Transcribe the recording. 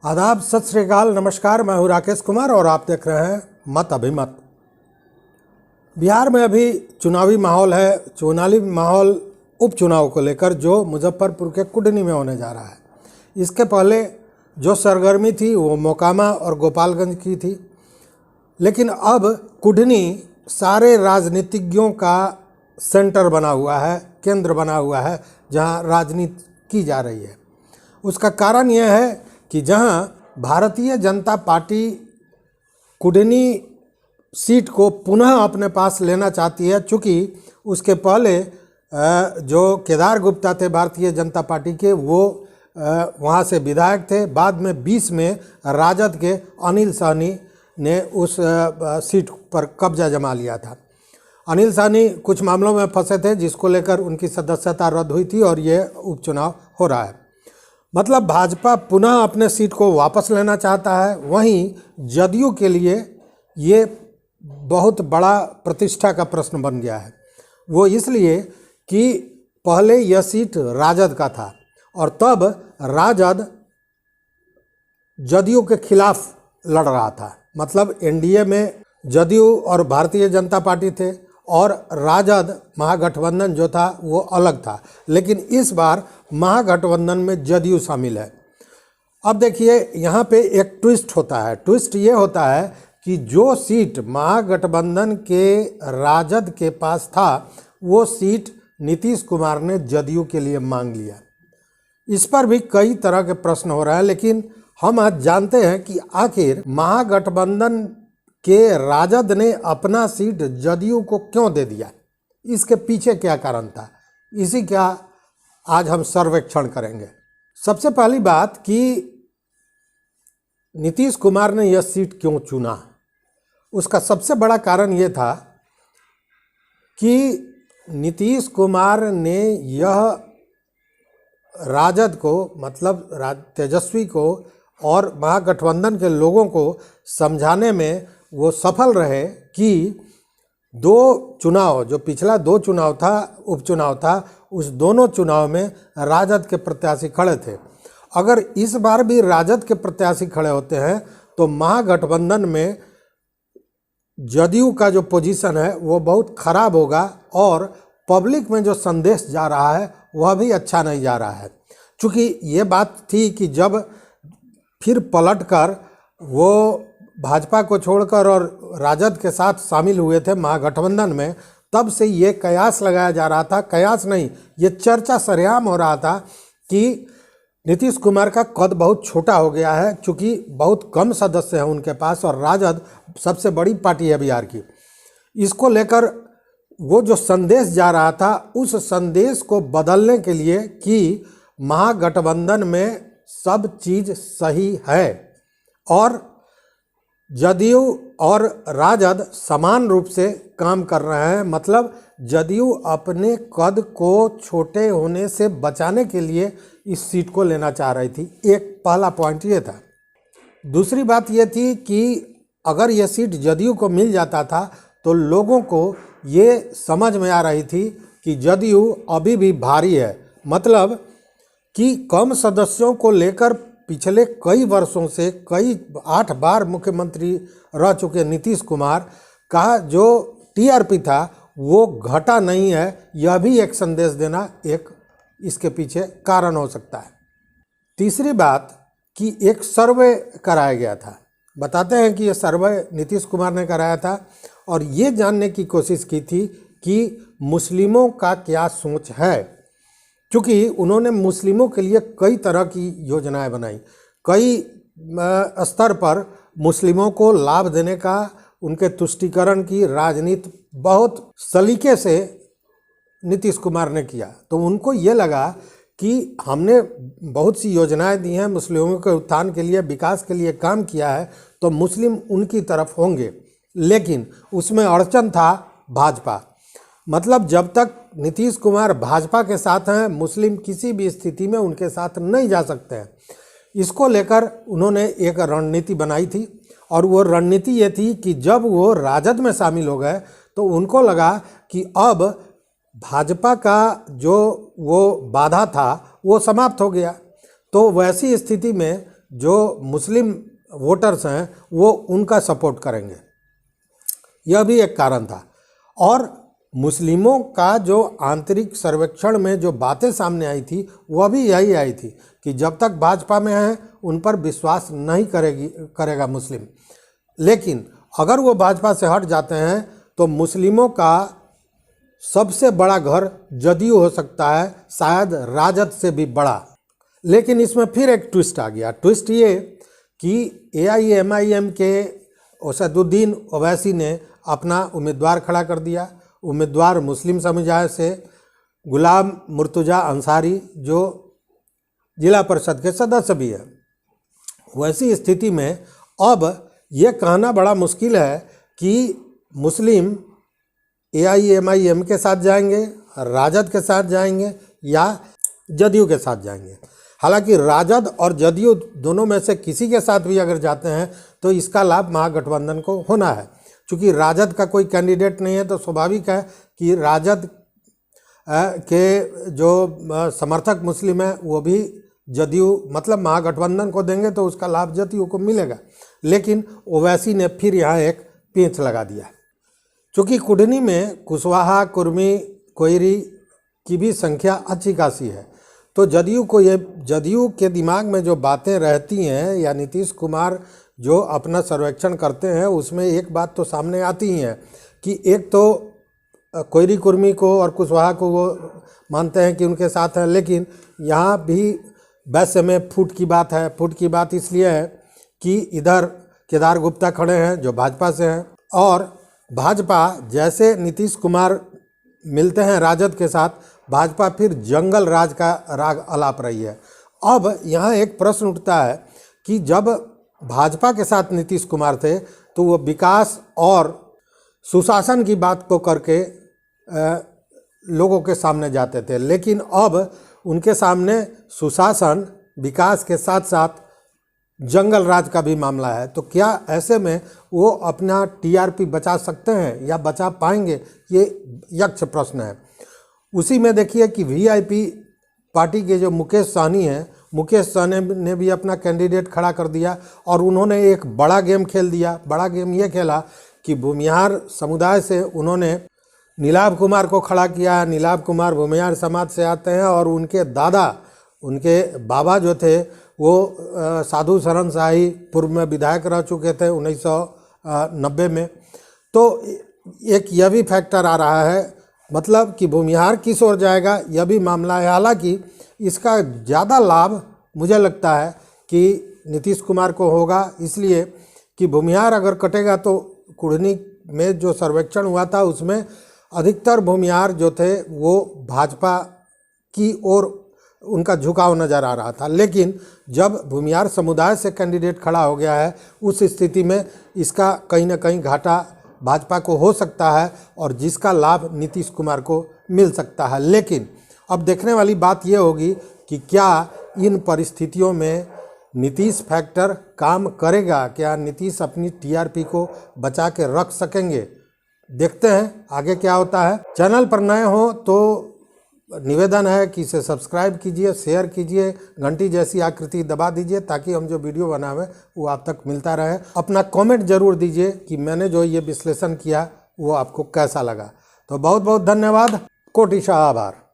आदाब, सत श्री अकाल, नमस्कार। मैं हूं राकेश कुमार और आप देख रहे हैं मत अभिमत। बिहार में अभी चुनावी माहौल है। चुनावी माहौल उपचुनाव को लेकर जो मुजफ्फरपुर के कुढ़नी में होने जा रहा है। इसके पहले जो सरगर्मी थी वो मोकामा और गोपालगंज की थी, लेकिन अब कुढ़नी सारे राजनीतिज्ञों का सेंटर बना हुआ है, केंद्र बना हुआ है, जहां राजनीति की जा रही है। उसका कारण यह है कि जहां भारतीय जनता पार्टी कुढ़नी सीट को पुनः अपने पास लेना चाहती है, चूँकि उसके पहले जो केदार गुप्ता थे भारतीय जनता पार्टी के, वो वहां से विधायक थे। बाद में 20 में राजद के अनिल सहनी ने उस सीट पर कब्जा जमा लिया था। अनिल सहनी कुछ मामलों में फंसे थे, जिसको लेकर उनकी सदस्यता रद्द हुई थी और ये उपचुनाव हो रहा है। मतलब भाजपा पुनः अपने सीट को वापस लेना चाहता है। वहीं जदयू के लिए ये बहुत बड़ा प्रतिष्ठा का प्रश्न बन गया है। वो इसलिए कि पहले यह सीट राजद का था और तब राजद जदयू के खिलाफ लड़ रहा था। मतलब एनडीए में जदयू और भारतीय जनता पार्टी थे और राजद महागठबंधन जो था वो अलग था। लेकिन इस बार महागठबंधन में जदयू शामिल है। अब देखिए, यहाँ पे एक ट्विस्ट होता है। ट्विस्ट ये होता है कि जो सीट महागठबंधन के राजद के पास था, वो सीट नीतीश कुमार ने जदयू के लिए मांग लिया। इस पर भी कई तरह के प्रश्न हो रहे हैं, लेकिन हम आज जानते हैं कि आखिर महागठबंधन के राजद ने अपना सीट जदयू को क्यों दे दिया, इसके पीछे क्या कारण था। इसी का आज हम सर्वेक्षण करेंगे। सबसे पहली बात कि नीतीश कुमार ने यह सीट क्यों चुना, उसका सबसे बड़ा कारण यह था कि नीतीश कुमार ने यह राजद को, मतलब तेजस्वी को और महागठबंधन के लोगों को समझाने में वो सफल रहे कि दो चुनाव, जो पिछला 2 चुनाव था, उपचुनाव था, उस दोनों चुनाव में राजद के प्रत्याशी खड़े थे। अगर इस बार भी राजद के प्रत्याशी खड़े होते हैं तो महागठबंधन में जदयू का जो पोजीशन है वो बहुत खराब होगा और पब्लिक में जो संदेश जा रहा है वह भी अच्छा नहीं जा रहा है। चूँकि ये बात थी कि जब फिर पलटकर वो भाजपा को छोड़कर और राजद के साथ शामिल हुए थे महागठबंधन में, तब से ये कयास लगाया जा रहा था, कयास नहीं, ये चर्चा सरेआम हो रहा था कि नीतीश कुमार का कद बहुत छोटा हो गया है, क्योंकि बहुत कम सदस्य हैं उनके पास और राजद सबसे बड़ी पार्टी है बिहार की। इसको लेकर वो जो संदेश जा रहा था, उस संदेश को बदलने के लिए कि महागठबंधन में सब चीज़ सही है और जदयू और राजद समान रूप से काम कर रहे हैं। मतलब जदयू अपने कद को छोटे होने से बचाने के लिए इस सीट को लेना चाह रही थी। एक पहला पॉइंट ये था। दूसरी बात ये थी कि अगर यह सीट जदयू को मिल जाता था तो लोगों को ये समझ में आ रही थी कि जदयू अभी भी भारी है। मतलब कि कम सदस्यों को लेकर पिछले कई वर्षों से, कई 8 बार मुख्यमंत्री रह चुके नीतीश कुमार का जो टीआरपी था वो घटा नहीं है। यह भी एक संदेश देना एक इसके पीछे कारण हो सकता है। तीसरी बात कि एक सर्वे कराया गया था। बताते हैं कि यह सर्वे नीतीश कुमार ने कराया था और ये जानने की कोशिश की थी कि मुस्लिमों का क्या सोच है, क्योंकि उन्होंने मुस्लिमों के लिए कई तरह की योजनाएं बनाई। कई स्तर पर मुस्लिमों को लाभ देने का, उनके तुष्टीकरण की राजनीति बहुत सलीके से नीतीश कुमार ने किया। तो उनको ये लगा कि हमने बहुत सी योजनाएं दी हैं, मुस्लिमों के उत्थान के लिए, विकास के लिए काम किया है, तो मुस्लिम उनकी तरफ होंगे। लेकिन उसमें अड़चन था भाजपा। मतलब जब तक नीतीश कुमार भाजपा के साथ हैं, मुस्लिम किसी भी स्थिति में उनके साथ नहीं जा सकते हैं। इसको लेकर उन्होंने एक रणनीति बनाई थी और वो रणनीति ये थी कि जब वो राजद में शामिल हो गए तो उनको लगा कि अब भाजपा का जो वो बाधा था वो समाप्त हो गया। तो वैसी स्थिति में जो मुस्लिम वोटर्स हैं वो उनका सपोर्ट करेंगे। यह भी एक कारण था। और मुस्लिमों का जो आंतरिक सर्वेक्षण में जो बातें सामने आई थी वह भी यही आई थी कि जब तक भाजपा में हैं उन पर विश्वास नहीं करेगा मुस्लिम, लेकिन अगर वो भाजपा से हट जाते हैं तो मुस्लिमों का सबसे बड़ा घर जदयू हो सकता है, शायद राजद से भी बड़ा। लेकिन इसमें फिर एक ट्विस्ट आ गया। ट्विस्ट ये कि AIMIM के असदुद्दीन ओवैसी ने अपना उम्मीदवार खड़ा कर दिया। उम्मीदवार मुस्लिम समुदाय से गुलाम मुर्तुजा अंसारी, जो जिला परिषद के सदस्य भी है। वैसी स्थिति में अब ये कहना बड़ा मुश्किल है कि मुस्लिम AIMIM के साथ जाएंगे, राजद के साथ जाएंगे या जदयू के साथ जाएंगे। हालांकि राजद और जदयू दोनों में से किसी के साथ भी अगर जाते हैं तो इसका लाभ महागठबंधन को होना है। चूँकि राजद का कोई कैंडिडेट नहीं है तो स्वाभाविक है कि राजद के जो समर्थक मुस्लिम हैं वो भी जदयू मतलब महागठबंधन को देंगे तो उसका लाभ जदयू को मिलेगा। लेकिन ओवैसी ने फिर यहाँ एक पेंच लगा दिया। चूँकि कुढ़नी में कुशवाहा, कुर्मी, कोयरी की भी संख्या अच्छी खासी है, तो जदयू के दिमाग में जो बातें रहती हैं या नीतीश कुमार जो अपना सर्वेक्षण करते हैं उसमें एक बात तो सामने आती ही है कि एक तो कोयरी, कुर्मी को और कुशवाहा को वो मानते हैं कि उनके साथ हैं, लेकिन यहाँ भी वैसे में फूट की बात है। फूट की बात इसलिए है कि इधर केदार गुप्ता खड़े हैं जो भाजपा से हैं, और भाजपा जैसे नीतीश कुमार मिलते हैं राजद के साथ, भाजपा फिर जंगल राज का राग अलाप रही है। अब यहाँ एक प्रश्न उठता है कि जब भाजपा के साथ नीतीश कुमार थे तो वो विकास और सुशासन की बात को करके लोगों के सामने जाते थे, लेकिन अब उनके सामने सुशासन, विकास के साथ साथ जंगल राज का भी मामला है। तो क्या ऐसे में वो अपना TRP बचा सकते हैं या बचा पाएंगे, ये यक्ष प्रश्न है। उसी में देखिए कि VIP पार्टी के जो मुकेश सहनी हैं, मुकेश सहनी ने भी अपना कैंडिडेट खड़ा कर दिया और उन्होंने एक बड़ा गेम खेल दिया। बड़ा गेम ये खेला कि भूमिहार समुदाय से उन्होंने नीलाभ कुमार को खड़ा किया। नीलाभ कुमार भूमिहार समाज से आते हैं और उनके दादा, उनके बाबा जो थे वो साधु शरण शाही पूर्व में विधायक रह चुके थे 1990 में। तो एक यह भी फैक्टर आ रहा है, मतलब कि भूमिहार किस ओर जाएगा यह भी मामला है। हालांकि इसका ज़्यादा लाभ मुझे लगता है कि नीतीश कुमार को होगा, इसलिए कि भूमिहार अगर कटेगा तो कुढ़नी में जो सर्वेक्षण हुआ था उसमें अधिकतर भूमिहार जो थे वो भाजपा की ओर उनका झुकाव नज़र आ रहा था। लेकिन जब भूमिहार समुदाय से कैंडिडेट खड़ा हो गया है उस स्थिति में इसका कहीं ना कहीं घाटा भाजपा को हो सकता है और जिसका लाभ नीतीश कुमार को मिल सकता है। लेकिन अब देखने वाली बात यह होगी कि क्या इन परिस्थितियों में नीतीश फैक्टर काम करेगा, क्या नीतीश अपनी TRP को बचा के रख सकेंगे। देखते हैं आगे क्या होता है। चैनल पर नए हो तो निवेदन है कि इसे सब्सक्राइब कीजिए, शेयर कीजिए, घंटी जैसी आकृति दबा दीजिए ताकि हम जो वीडियो बनावे वो आप तक मिलता रहे। अपना कमेंट जरूर दीजिए कि मैंने जो ये विश्लेषण किया वो आपको कैसा लगा। तो बहुत बहुत धन्यवाद, कोटि आभार।